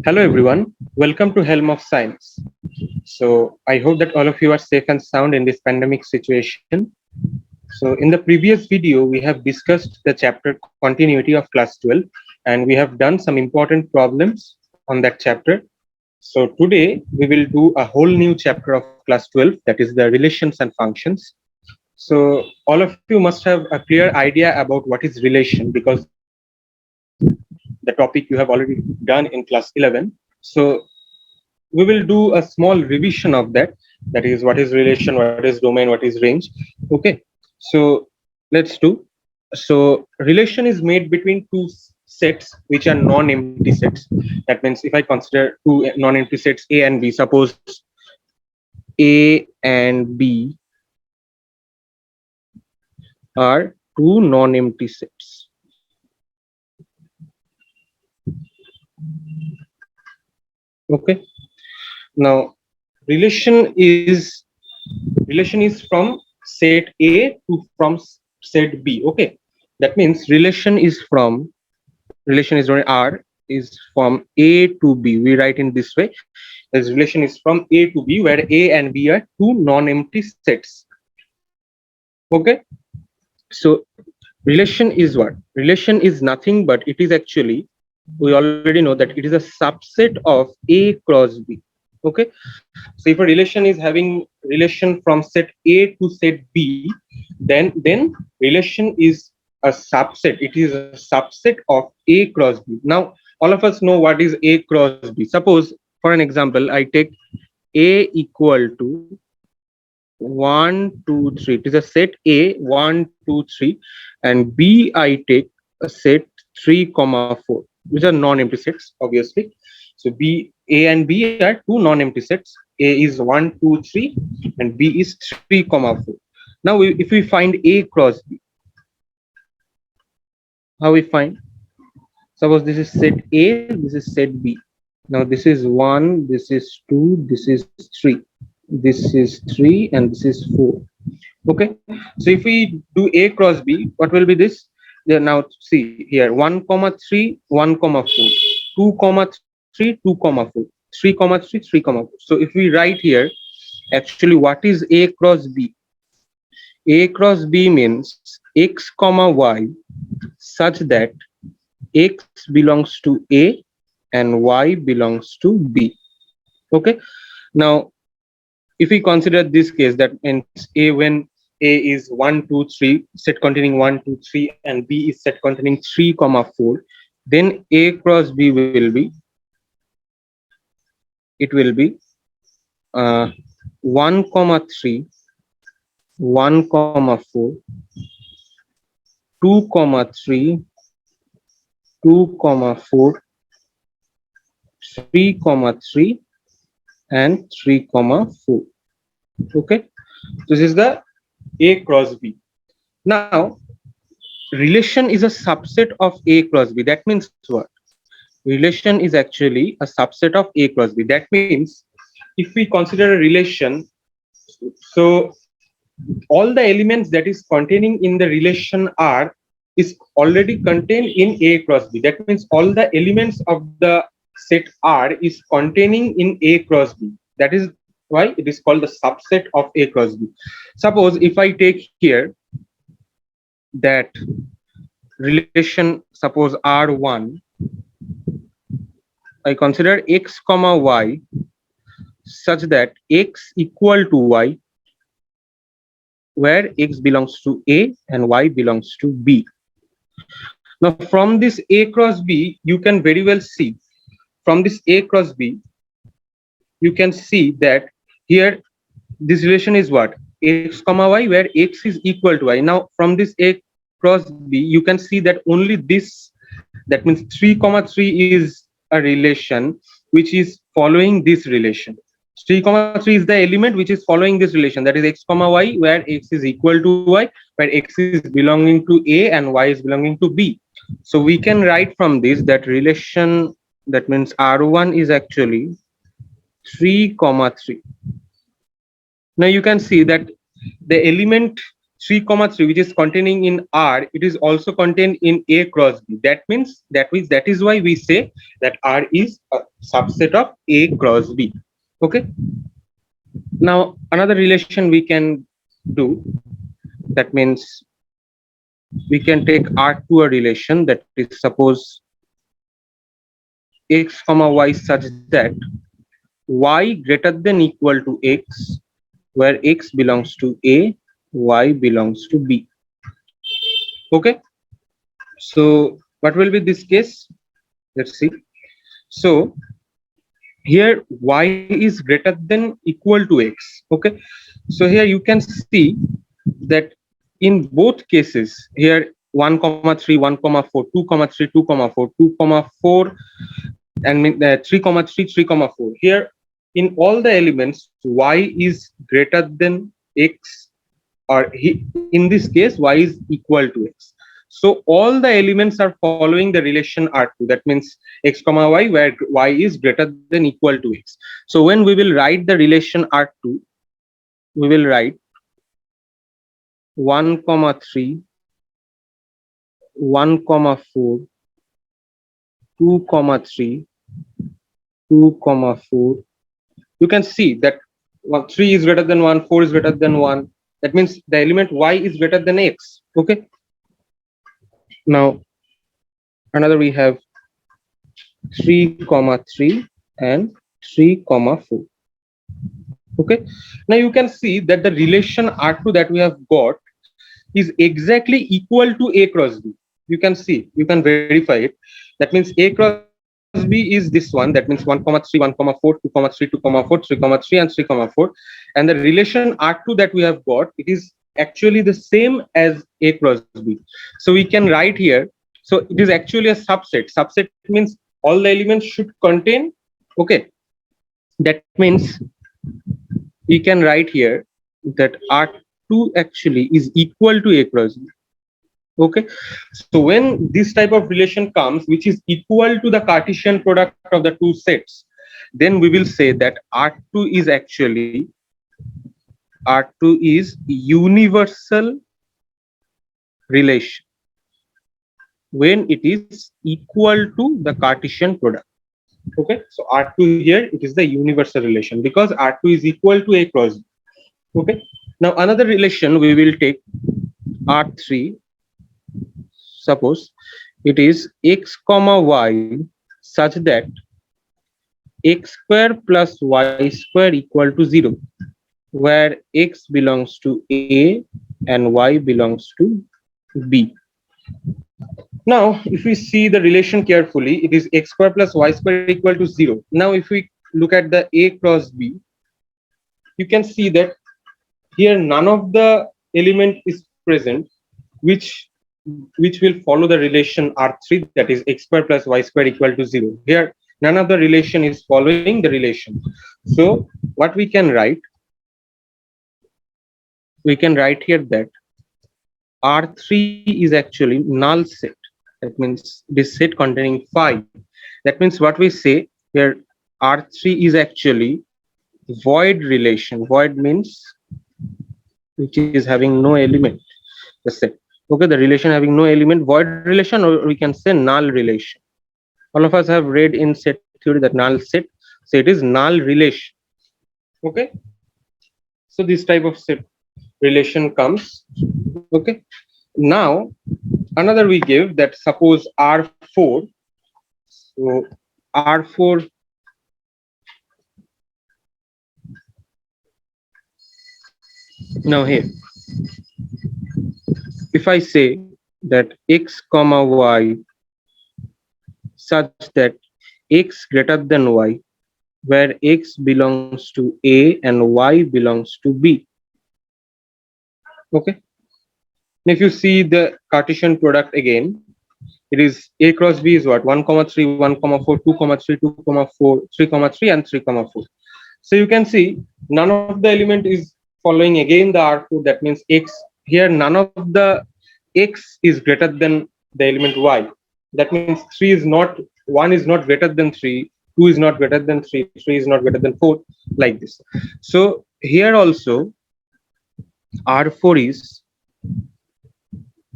Hello everyone, welcome to Helm of Science. So I hope that all of you are safe and sound in this pandemic situation. So in the previous video, we have discussed the chapter continuity of class 12 and we have done some important problems on that chapter. So today we will do a whole new chapter of class 12, that is the relations and functions. So all of you must have a clear idea about what is relation because the topic you have already done in class 11. So we will do a small revision of that. That is, what is relation, what is domain, what is range. Okay, so let's do. So relation is made between two sets which are non-empty sets. That means if I consider two non-empty sets A and B, suppose A and B are two non-empty sets. Okay, now relation is from set A to from set B. Okay, that means relation is R is from A to B. We write in this way. This relation is from A to B, where A and B are two non-empty sets. Okay, so relation is what? Relation is nothing but it is actually, we already know that it is a subset of A cross B. Okay, so if a relation is having relation from set A to set B, then relation is a subset. It is a subset of A cross B. Now all of us know what is A cross B. Suppose for an example, I take A equal to 1 2 3. It is a set A 1 2 3, and B I take a set 3 comma 4, which are non-empty sets obviously. So B, A and B are two non-empty sets. A is 1 2 3 and B is 3 comma 4. Now if we find A cross B, how we find? Suppose this is set A, this is set B. Now this is 1, this is 2, this is 3, this is 3, and this is 4. Okay, so if we do A cross B, what will be this? There, now see here, 1 comma 3 1 comma 4, 2 comma 3 2 comma 4, 3 comma 3 3 comma 4. So if we write here, actually what is A cross B? A cross B means x comma y such that x belongs to A and y belongs to B. Okay, now if we consider this case, that means A, when A is 1 2 3, set containing 1 2 3, and B is set containing 3 comma 4, then A cross B will be, it will be 1 comma 3 1 comma 4, 2 comma 3 2 comma 4, 3 comma 3, and 3 comma 4. Okay, this is the A cross B. Now relation is a subset of A cross B. That means what? Relation is actually a subset of A cross B. That means if we consider a relation, so all the elements that is containing in the relation R is already contained in A cross B. That means all the elements of the set R is containing in A cross B. That is why it is called the subset of A cross B. Suppose if I take here that relation, suppose R1, I consider x comma y such that x equal to y, where x belongs to A and y belongs to B. Now from this A cross B, you can very well see, from this A cross B, you can see that here this relation is what? X comma y, where x is equal to y. Now from this A cross B, you can see that only this, that means 3 comma 3 is a relation which is following this relation. 3 comma 3 is the element which is following this relation, that is x comma y, where x is equal to y, where x is belonging to A and y is belonging to B. So we can write from this that relation, that means R1 is actually 3 comma 3. Now you can see that the element 3 comma 3 which is containing in R, it is also contained in A cross B. That is why we say that R is a subset of A cross B. Okay. Now another relation we can do, that means we can take R to a relation, that is suppose x comma y such that y greater than equal to x, where x belongs to A, y belongs to B. Okay. So what will be this case? Let's see. So here y is greater than equal to x. Okay. So here you can see that in both cases, here 1 comma 3 1 comma 4 2 comma 3 2 comma 4 2 comma 4 and 3 comma 3 3 comma 4, here in all the elements y is greater than x, or in this case y is equal to x. So all the elements are following the relation R2, that means x comma y, where y is greater than equal to x. So when we will write the relation R2, we will write 1 comma 3 1 comma 4 2 comma 3 2 comma 4. You can see that 3 is greater than 1, 4 is greater than 1. That means the element y is greater than x. Okay. Now another we have 3 comma 3 and 3 comma 4. Okay. Now you can see that the relation R2 that we have got is exactly equal to A cross B. You can see, you can verify it. That means A cross B is this one. That means 1 comma 3 1 comma 4 2 comma 3 2 comma 4 3 comma 3 and 3 comma 4. And the relation R2 that we have got, it is actually the same as A cross B. So we can write here. So it is actually a subset. Subset means all the elements should contain. Okay. That means we can write here that R2 actually is equal to A cross B. Okay. So when this type of relation comes, which is equal to the Cartesian product of the two sets, then we will say that R2 is actually universal relation when it is equal to the Cartesian product. Okay. So R2 here, it is the universal relation because R2 is equal to A cross B. Okay. Now another relation we will take R3. Suppose it is x comma y such that x square plus y square equal to 0, where x belongs to A and y belongs to B. Now, if we see the relation carefully, it is x square plus y square equal to 0. Now, if we look at the A cross B, you can see that here none of the element is present which will follow the relation R3, that is x square plus y square equal to 0. Here none of the relation is following the relation. So what we can write here that R3 is actually null set. That means this set containing 5. That means what we say here, R3 is actually void relation. Void means which is having no element. The set. Okay, the relation having no element, void relation, or we can say null relation. All of us have read in set theory that null set. So it is null relation. Okay. So this type of set relation comes. Okay. Now another we give that suppose R4. So R4. Now here, if I say that x comma y such that x greater than y, where x belongs to A and y belongs to B. Okay. If you see the Cartesian product again, it is A cross B is what? 1 comma 3 1 comma 4 2 comma 3 2 comma 4 3 comma 3 and 3 comma 4. So you can see none of the element is following again the R4. That means x here, none of the x is greater than the element y. That means 3 is not, 1 is not greater than 3, 2 is not greater than 3, 3 is not greater than 4, like this. So here also R4 is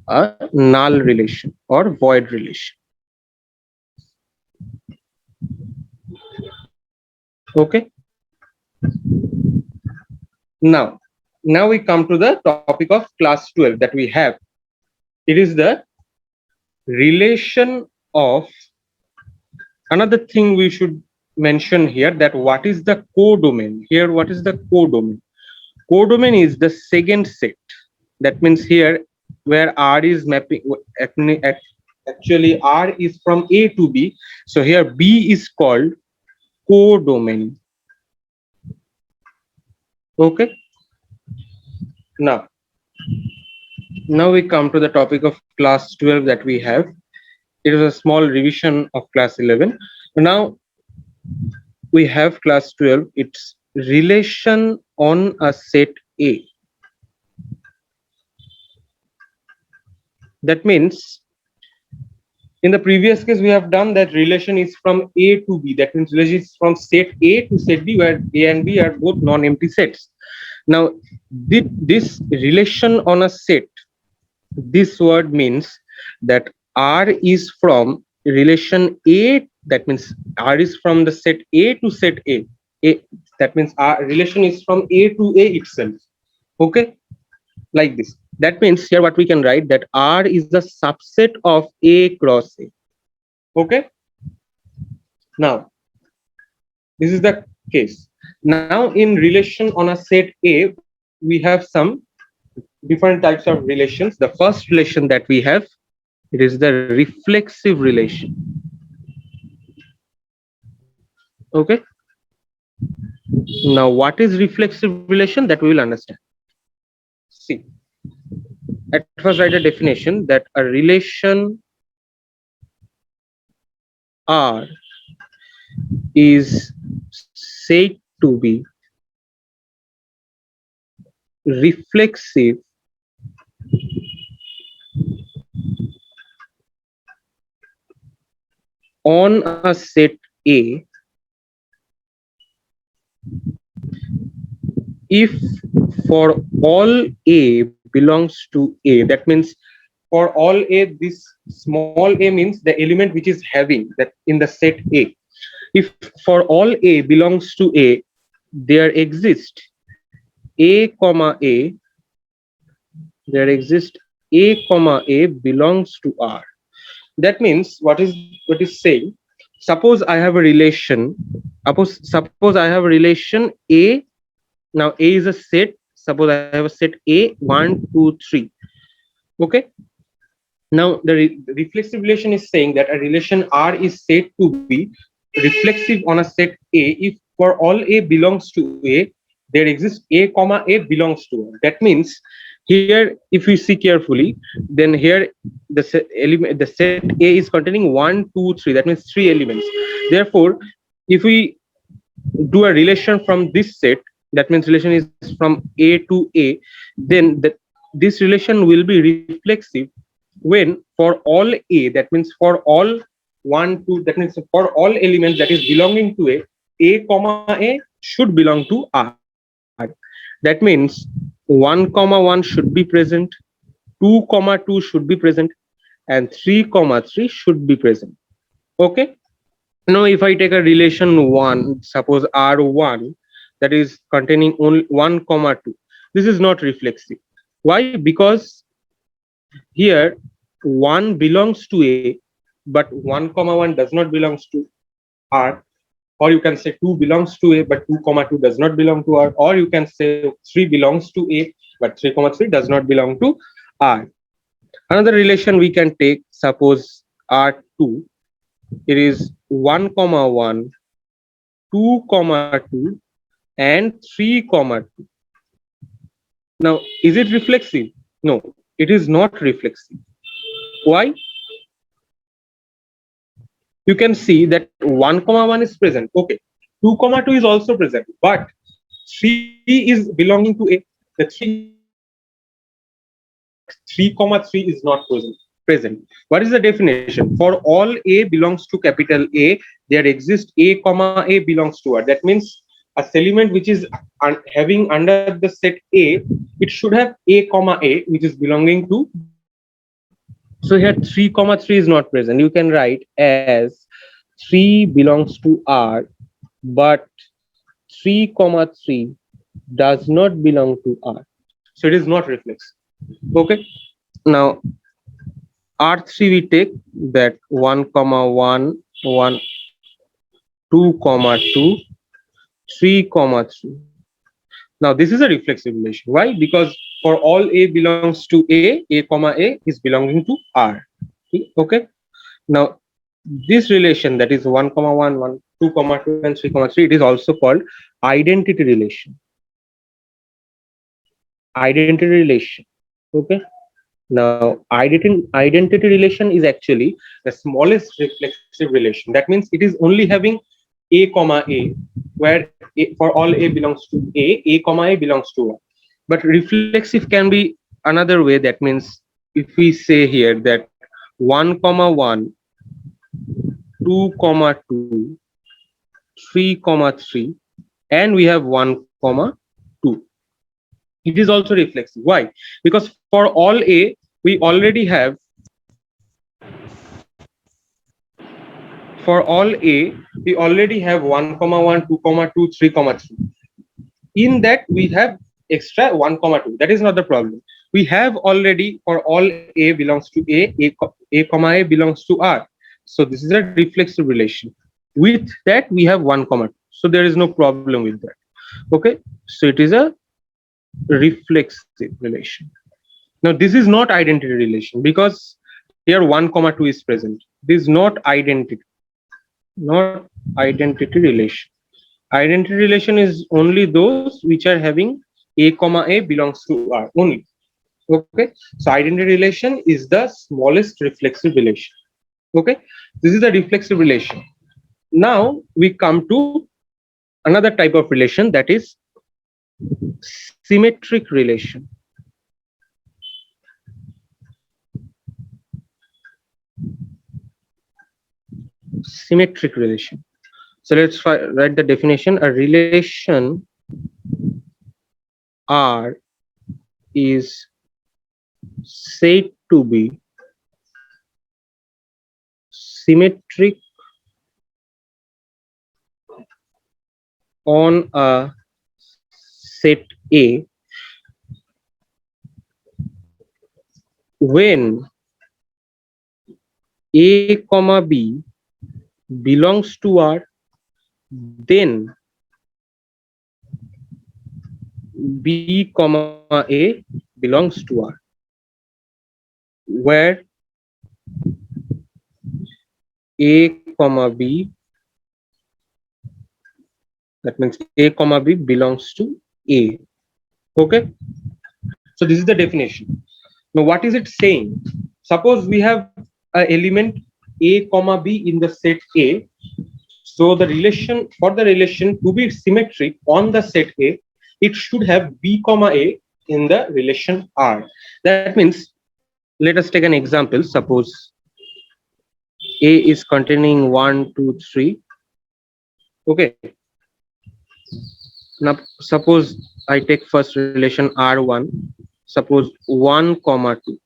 a null relation or void relation. Okay. Now we come to the topic of class 12 that we have. It is the relation of, another thing we should mention here, that what is the codomain here. What is the codomain? Codomain is the second set. That means here where R is mapping, actually R is from A to B, so here B is called codomain. Okay. Now we come to the topic of class 12 that we have. It is a small revision of class 11. Now we have class 12. It's relation on a set A. That means in the previous case we have done that relation is from A to B. That means relation is from set A to set B, where A and B are both non-empty sets. Now this relation on a set, this word means that R is from relation A. That means R is from the set A to set A. That means our relation is from A to A itself. Okay, like this. That means here what we can write, that R is the subset of A cross A. Okay. Now this is the case. Now in relation on a set A, we have some different types of relations. The first relation that we have, it is the reflexive relation. Okay. Now what is reflexive relation, that we will understand. See, at first write a definition, that a relation R is said to be reflexive on a set A if for all A belongs to A. That means for all A, this small a means the element which is having that in the set A. If for all A belongs to A, there exists A comma A, there exists A comma A belongs to R. That means what is saying, suppose I have a relation, suppose I have a relation A. Now A is a set. Suppose I have a set A 1 2 3. Okay. Now the reflexive relation is saying that a relation R is said to be reflexive on a set A if for all A belongs to A, there exists A comma A belongs to R. That means here, if we see carefully, then here the set A is containing 1 2 3. That means 3 elements. Therefore, if we do a relation from this set, that means relation is from A to A, then this relation will be reflexive when for all A, that means for all 1 2, that means for all elements that is belonging to A comma A should belong to R. That means 1 comma 1 should be present, 2 comma 2 should be present, and 3 comma 3 should be present. Okay. Now if I take a relation 1, suppose R1, that is containing only 1 comma 2, this is not reflexive. Why? Because here 1 belongs to A, but 1 comma 1 does not belongs to R. Or you can say 2 belongs to A, but 2 comma 2 does not belong to R. Or you can say 3 belongs to A, but 3 comma 3 does not belong to R. Another relation we can take, suppose R2, it is 1 comma 1, 2 comma 2, and 3 comma 2. Now, is it reflexive? No, it is not reflexive. Why? You can see that 1 comma 1 is present. Okay, 2 comma 2 is also present, but 3 is belonging to A. The 3 comma 3 is not present. What is the definition? For all A belongs to capital A, there exists A comma A belongs to R. That means a element which is having under the set A, it should have A comma A, which is belonging to B. So here 3 comma 3 is not present. You can write as 3 belongs to R, but 3 comma 3 does not belong to R. So it is not reflexive. Okay. Now R3 we take that 1 comma 1 1 2 comma 2 3 comma 3. Now this is a reflexive relation. Why? Because for all A belongs to A comma A is belonging to R. Okay. Now this relation, that is 1 comma 1 1 2 comma 2 and 3 comma 3, it is also called identity relation. Identity relation. Okay. Now identity relation is actually the smallest reflexive relation. That means it is only having A comma A, where A, for all A belongs to A comma A belongs to A. But reflexive can be another way. That means if we say here that 1 comma 1 2 comma 2 3 comma 3 and we have 1 comma 2, it is also reflexive. Why? Because for all A we already have, for all A we already have 1 comma 1 2 comma 2 3 comma 3. In that we have extra 1 comma 2. That is not the problem. We have already for all A belongs to A comma A belongs to R. So this is a reflexive relation. With that we have 1 comma 2. So there is no problem with that. Okay. So it is a reflexive relation. Now this is not identity relation because here 1 comma 2 is present. This is not identity, not identity relation. Identity relation is only those which are having A comma A belongs to R only. Okay. So identity relation is the smallest reflexive relation. Okay. This is the reflexive relation. Now we come to another type of relation, that is symmetric relation. Symmetric relation. So let's write the definition. A relation R is said to be symmetric on a set A when A comma B belongs to R, then B comma A belongs to R, where A comma B, that means A comma B belongs to A. Okay. So this is the definition. Now what is it saying? Suppose we have an element A comma B in the set A. So the relation, for the relation to be symmetric on the set A, it should have B comma A in the relation R. That means, let us take an example. Suppose A is containing 1 2 3. Okay. Now suppose I take first relation R1. Suppose 1 comma 2.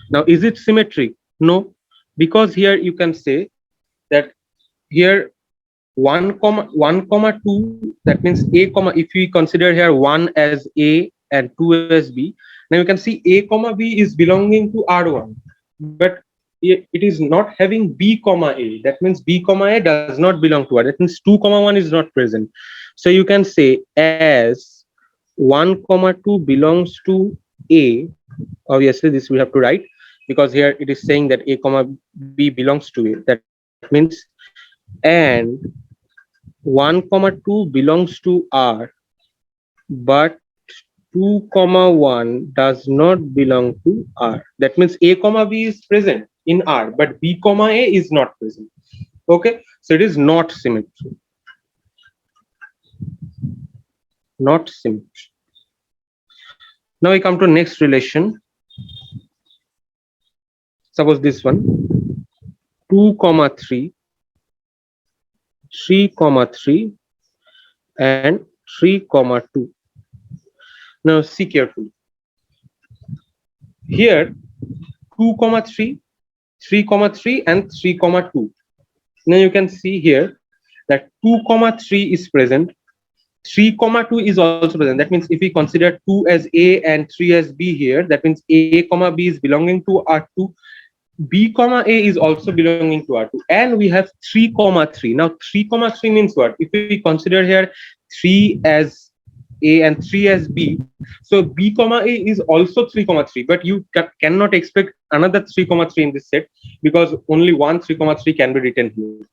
Now is it symmetric? No, because here you can say that here 1 comma 2, that means A comma, if we consider here 1 as A and 2 as B, now you can see A comma B is belonging to R1, but it is not having B comma A. That means B comma A does not belong to R. That means 2 comma 1 is not present. So you can say as 1 comma 2 belongs to A. Obviously this we have to write because here it is saying that A comma B belongs to A. That means and 1 comma 2 belongs to R, but 2 comma 1 does not belong to R. That means A comma B is present in R, but B comma A is not present. Okay, so it is not symmetry. Not symmetry. Now we come to next relation. Suppose this one 2 comma 3 3 comma 3 and 3 comma 2. Now see carefully. Here 2 comma 3, 3 comma 3 and 3 comma 2. Now you can see here that 2 comma 3 is present, 3 comma 2 is also present. That means if we consider 2 as A and 3 as B here, that means A comma B is belonging to R2, B comma A is also belonging to R2, and we have 3 comma 3. Now 3 comma 3 means what? If we consider here 3 as A and 3 as B, so B comma A is also 3 comma 3, but you cannot expect another 3 comma 3 in this set because only one 3 comma 3 can be written here.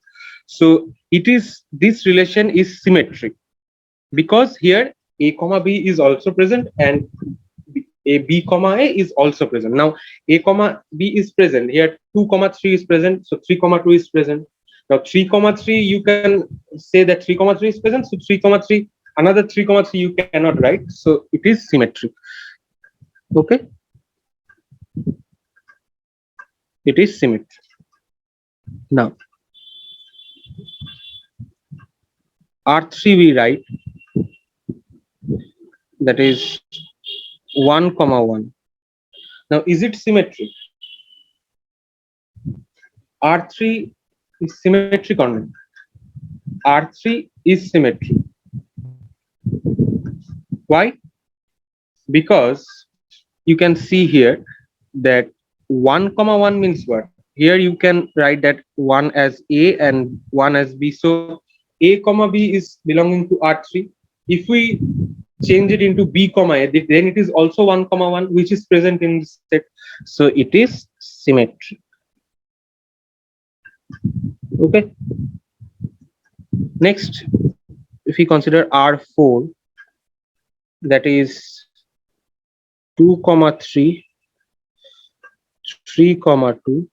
So it is, this relation is symmetric because here A comma B is also present and A B comma A is also present. Now A comma B is present here, 2 comma 3 is present, so 3 comma 2 is present. Now 3 comma 3, you can say that 3 comma 3 is present, so 3 comma 3, another 3 comma 3 you cannot write, so it is symmetric. Okay, it is symmetric. Now R3 we write, that is 1 comma 1. Now is it symmetric? R3 is symmetric or not? R3 is symmetric. Why? Because you can see here that 1 comma 1 means what? Here you can write that 1 as A and 1 as B. So A comma B is belonging to R3. If we change it into B comma A, then it is also 1 comma 1, which is present in this set. So it is symmetric. Okay. Next, if we consider R4, that is 2 comma 3, 3 comma 2,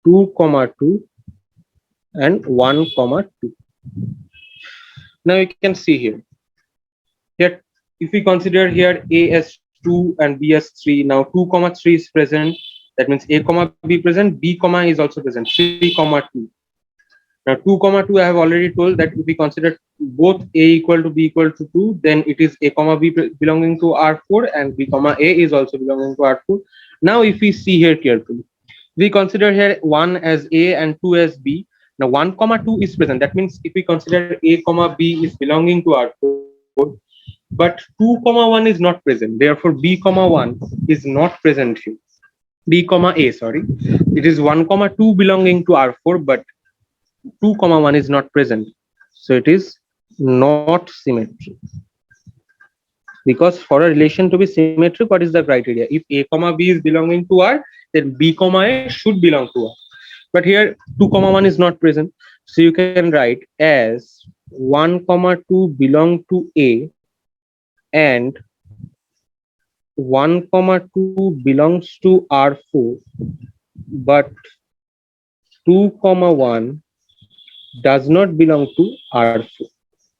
2 comma 2, and 1 comma 2. Now you can see here. Here, if we consider here A as 2 and B as 3, now 2 comma 3 is present. That means A comma B present, B comma is also present, 3 comma 2. Now 2 comma 2, I have already told that if we consider both A equal to B equal to 2, then it is A comma B belonging to R4 and B comma A is also belonging to R4. Now if we see here carefully, we consider here 1 as A and 2 as B. Now 1 comma 2 is present. That means if we consider A comma B is belonging to R4, but 2 comma 1 is not present. Therefore B comma 1 is not present here. B comma A, sorry. It is 1 comma 2 belonging to R4, but 2 comma 1 is not present, so it is not symmetric. Because for a relation to be symmetric, what is the criteria? If A comma B is belonging to R, then B comma A should belong to R. But here 2 comma 1 is not present, so you can write as 1 comma 2 belong to A and 1 comma 2 belongs to R4, but 2 comma 1 does not belong to R4.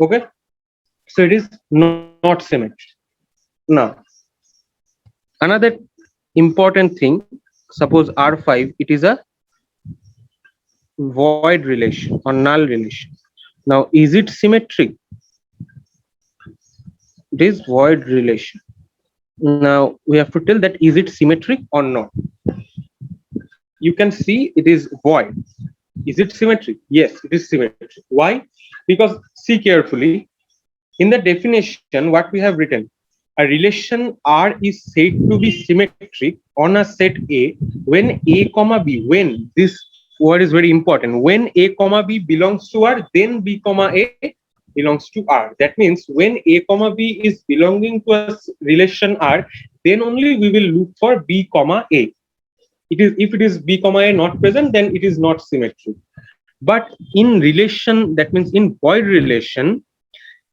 Okay, so it is not symmetric. Now, another important thing, suppose R5, it is a void relation or null relation. Now, is it symmetric? It is void relation. Now, we have to tell that is it symmetric or not. You can see it is void. Is it symmetric? Yes, it is symmetric. Why? Because see carefully, in the definition, what we have written, a relation R is said to be symmetric on a set A when A comma B, when this word is very important, when A comma B belongs to R, then B comma A belongs to R. That means when A comma B is belonging to a relation R, then only we will look for B comma A. It is, if it is B comma A not present, then it is not symmetric. But in relation, that means in void relation,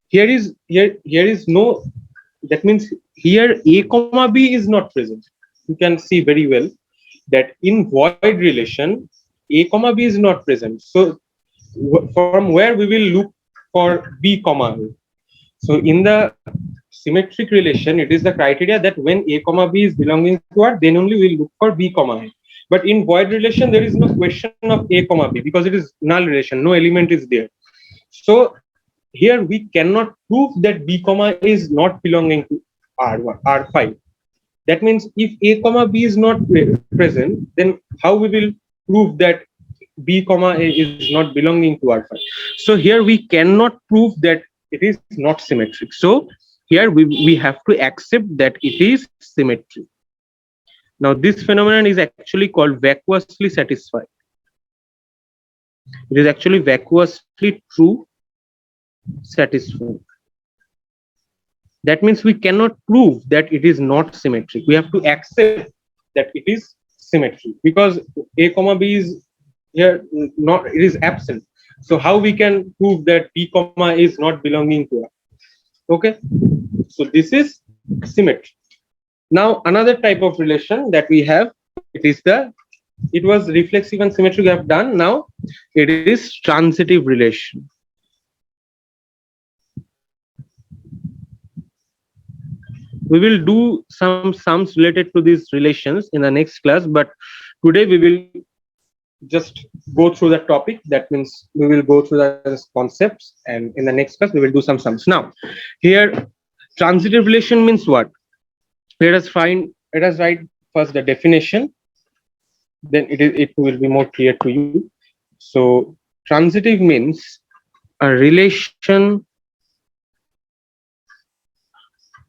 here is no, that means here A comma B is not present. You can see very well that in void relation A comma B is not present. So from where we will look for B comma A. So in the symmetric relation, it is the criteria that when A comma B is belonging to R, then only we will look for B comma A. But in void relation, there is no question of A comma B because it is null relation, no element is there. So here we cannot prove that b comma is not belonging to r1 r5. That means if a comma b is not present, then how we will prove that b comma a is not belonging to r5? So here we cannot prove that it is not symmetric. So here we have to accept that it is symmetric. Now this phenomenon is actually called vacuously satisfied. It is actually vacuously true satisfied. That means we cannot prove that it is not symmetric. We have to accept that it is symmetric because a comma b is here not, it is absent. So how we can prove that b comma is not belonging to R? Okay, so this is symmetry. Now another type of relation that we have, it was reflexive and symmetric we have done. Now it is transitive relation. We will do some sums related to these relations in the next class, but today we will just go through the topic. That means we will go through the concepts, and in the next class we will do some sums. Now here transitive relation means what? Let us write first the definition, then it will be more clear to you. So transitive means a relation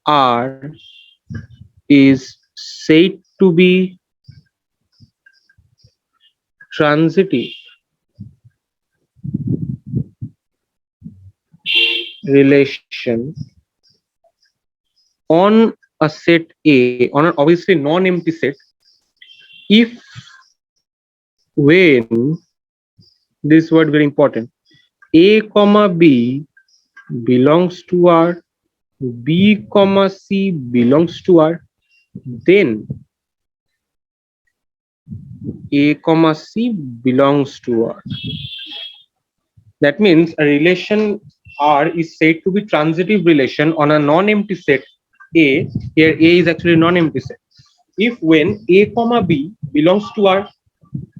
R is said to be transitive relation on a set A, on an obviously non-empty set, if when, this word very important, A comma B belongs to R, B comma C belongs to R, then A comma C belongs to R. That means a relation R is said to be transitive relation on a non-empty set A. Here A is actually non-empty set. If when A comma B belongs to R,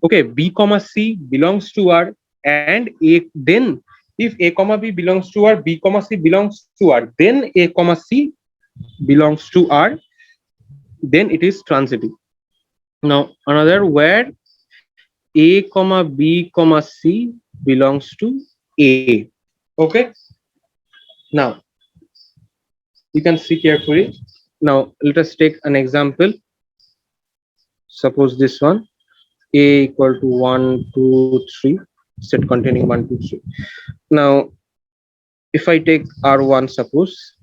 okay, B comma C belongs to R, and A, then if A comma B belongs to R, B comma C belongs to R, then A comma C belongs to R, then it is transitive. Now another where A comma B comma C belongs to A. Okay. Now you can see carefully. Now let us take an example. Suppose this one, A equal to 1, 2, 3, set containing 1, 2, 3. Now if I take R1, suppose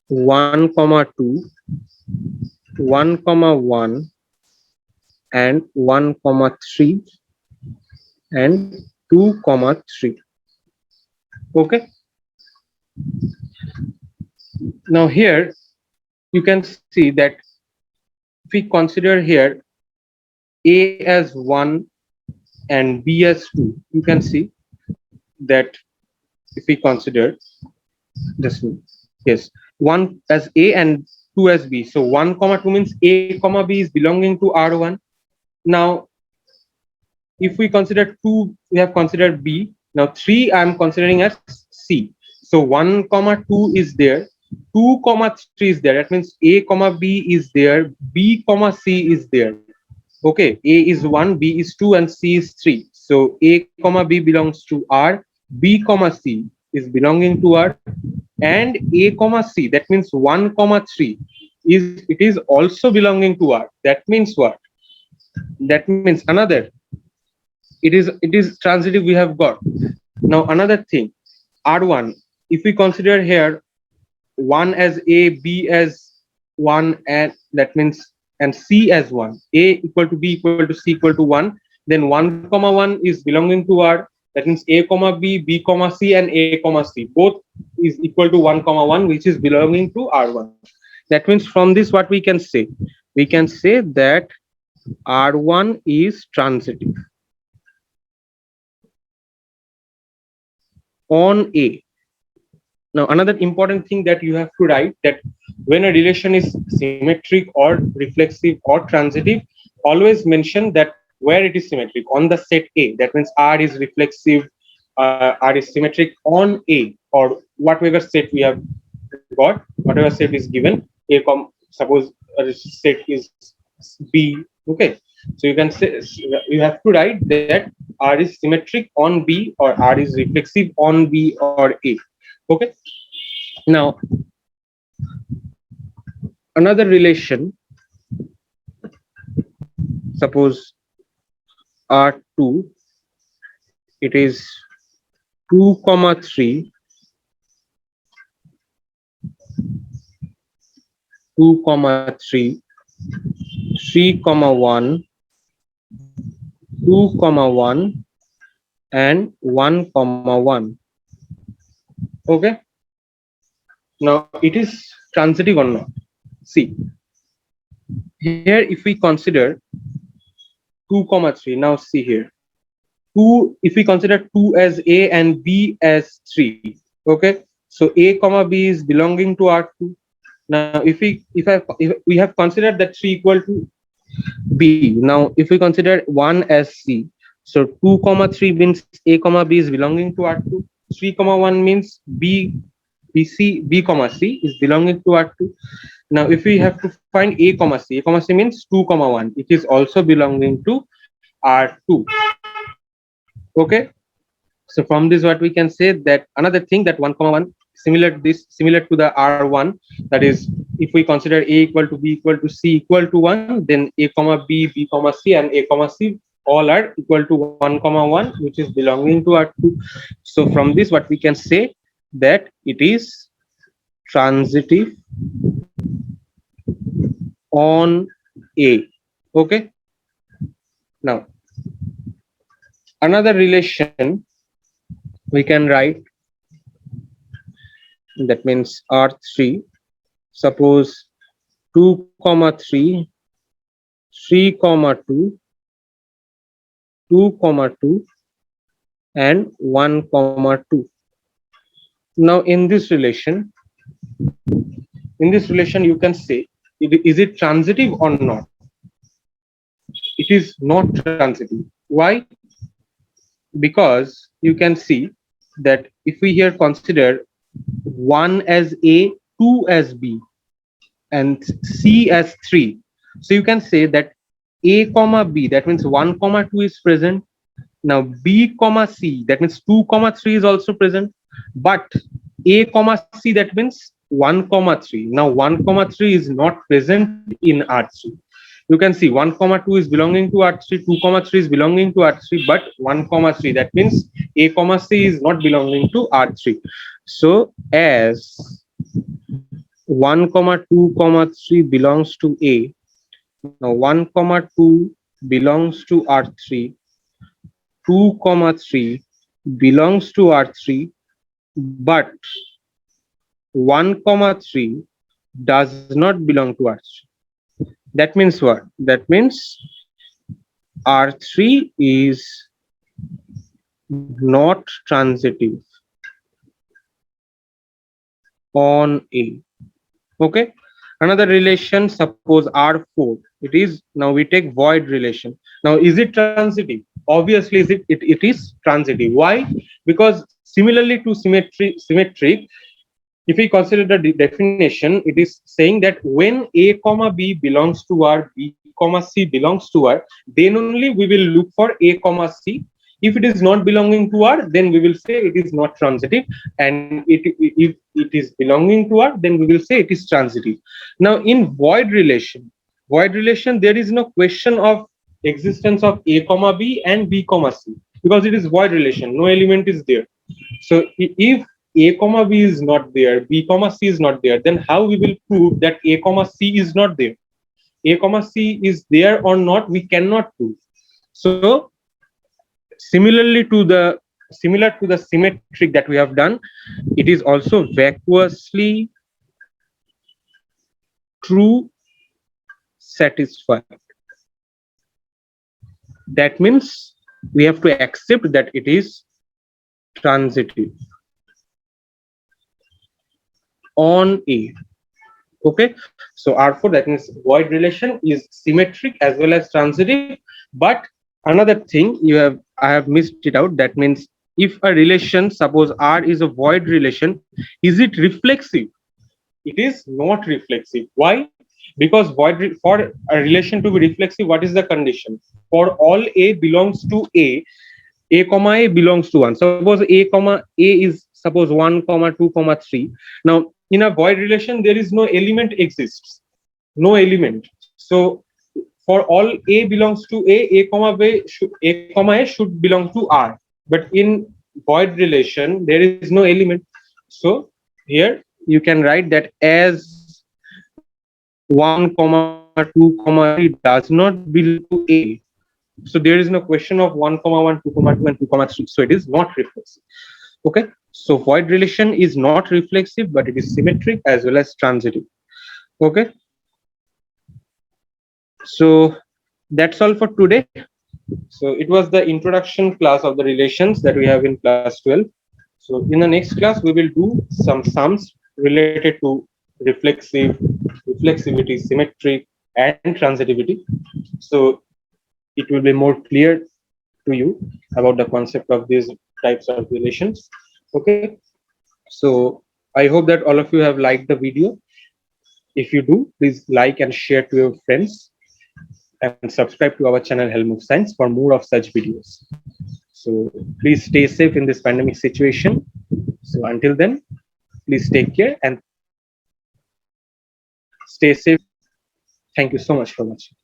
1 comma 2, 1 comma 1, and 1 comma 3, and 2 comma 3. Okay. Now here you can see that if we consider here A as 1 and B as 2, you can see that if we consider this, yes, 1 as A and 2 as B. So 1 comma 2 means A comma B is belonging to R1. Now if we consider 2, we have considered B. Now 3 I am considering as C. So 1 comma 2 is there, 2 comma 3 is there. That means A comma B is there, B comma C is there. Okay, A is 1, B is 2, and C is 3. So A comma B belongs to R, B comma C is belonging to R, and A comma C, that means 1 comma 3 is also belonging to R. That means what? That means another, it is transitive we have got. Now another thing, R1, if we consider here 1 as A, B as 1, and that means and C as 1, A equal to B equal to C equal to 1, then 1 comma 1 is belonging to R. That means A comma B, B comma C, and A comma C both is equal to 1 comma 1, which is belonging to R1. That means from this what we can say? We can say that R1 is transitive on A. Now another important thing that you have to write, that when a relation is symmetric or reflexive or transitive, always mention that where it is symmetric, on the set A. That means R is reflexive, R is symmetric on A, or whatever set we have got, whatever set is given, A suppose a set is B. Okay, so you can say, you have to write that R is symmetric on B, or R is reflexive on B or A. Okay, now another relation, suppose R2, it is 2 comma 3, 2 comma 3, 3 comma 1, 2 comma 1, and 1 comma 1. Okay, now it is transitive or not? See, here if we consider 2 comma 3, now see here, 2, if we consider 2 as A and B as 3, okay, so A comma B is belonging to R2. Now if we have considered that 3 equal to B, now if we consider 1 as C, so 2 comma 3 means A comma B is belonging to R2, 3 comma 1 means B comma C is belonging to R2. Now if we have to find A comma C means 2 comma 1, it is also belonging to R2. Okay, so from this what we can say, that another thing, that 1 comma 1 similar to the R1, that is, if we consider A equal to B equal to C equal to 1, then A comma B, B comma C, and A comma C all are equal to 1 comma 1, which is belonging to R2. So from this what we can say, that it is transitive on A. Okay, now another relation we can write, that means R3, suppose 2 comma 3, 3 comma 2, 2 comma 2, and 1 comma 2. Now in this relation you can say, is it transitive or not? It is not transitive. Why? Because you can see that if we here consider 1 as A, 2 as B, and C as 3, so you can say that A comma B, that means 1 comma 2 is present. Now B comma C, that means 2 comma 3 is also present, but A comma C, that means 1 comma 3. Now 1 comma 3 is not present in R3. You can see 1 comma 2 is belonging to R3, 2 comma 3 is belonging to R3, but 1 comma 3, that means A comma C is not belonging to R3. So as 1 comma 2 comma 3 belongs to A, now 1 comma 2 belongs to R3, 2 comma 3 belongs to R3, but 1 comma 3 does not belong to R3. That means what? That means R3 is not transitive on A. Okay, another relation, suppose R4, it is, now we take void relation. Now is it transitive? Obviously it is transitive. Why? Because similarly to symmetric, if we consider the definition, it is saying that when A comma B belongs to R, B comma C belongs to R, then only we will look for A comma C. If it is not belonging to R, then we will say it is not transitive, and if it is belonging to R, then we will say it is transitive. Now in void relation, there is no question of existence of A comma B and B comma C, because it is void relation, no element is there. So if A comma B is not there, B comma C is not there, then how we will prove that A comma C is not there? A comma C is there or not, we cannot prove. So similar to the symmetric that we have done, it is also vacuously true satisfied. That means we have to accept that it is transitive on A. Okay, so R4, that means void relation, is symmetric as well as transitive. But another thing I have missed it out, that means if a relation, suppose R is a void relation, is it reflexive? It is not reflexive. Why? Because for a relation to be reflexive, what is the condition? For all A belongs to A comma A belongs to 1. Suppose A comma A is suppose 1 comma 2 comma 3. Now in a void relation, there is no element exists, no element. So for all A belongs to A comma A should belong to R. But in void relation, there is no element. So here you can write that as 1 comma 2 comma 3 does not belong to A. So there is no question of 1 comma 1, 2 comma 2, and 2 comma 3. So it is not reflexive. Okay. So void relation is not reflexive, but it is symmetric as well as transitive. Okay. So that's all for today. So it was the introduction class of the relations that we have in class 12. So in the next class, we will do some sums related to reflexive, reflexivity, symmetric, and transitivity. So it will be more clear to you about the concept of these types of relations. Okay. So I hope that all of you have liked the video. If you do, please like and share to your friends and subscribe to our channel Helm of Science for more of such videos. So please stay safe in this pandemic situation. So until then, please take care and stay safe. Thank you so much for watching.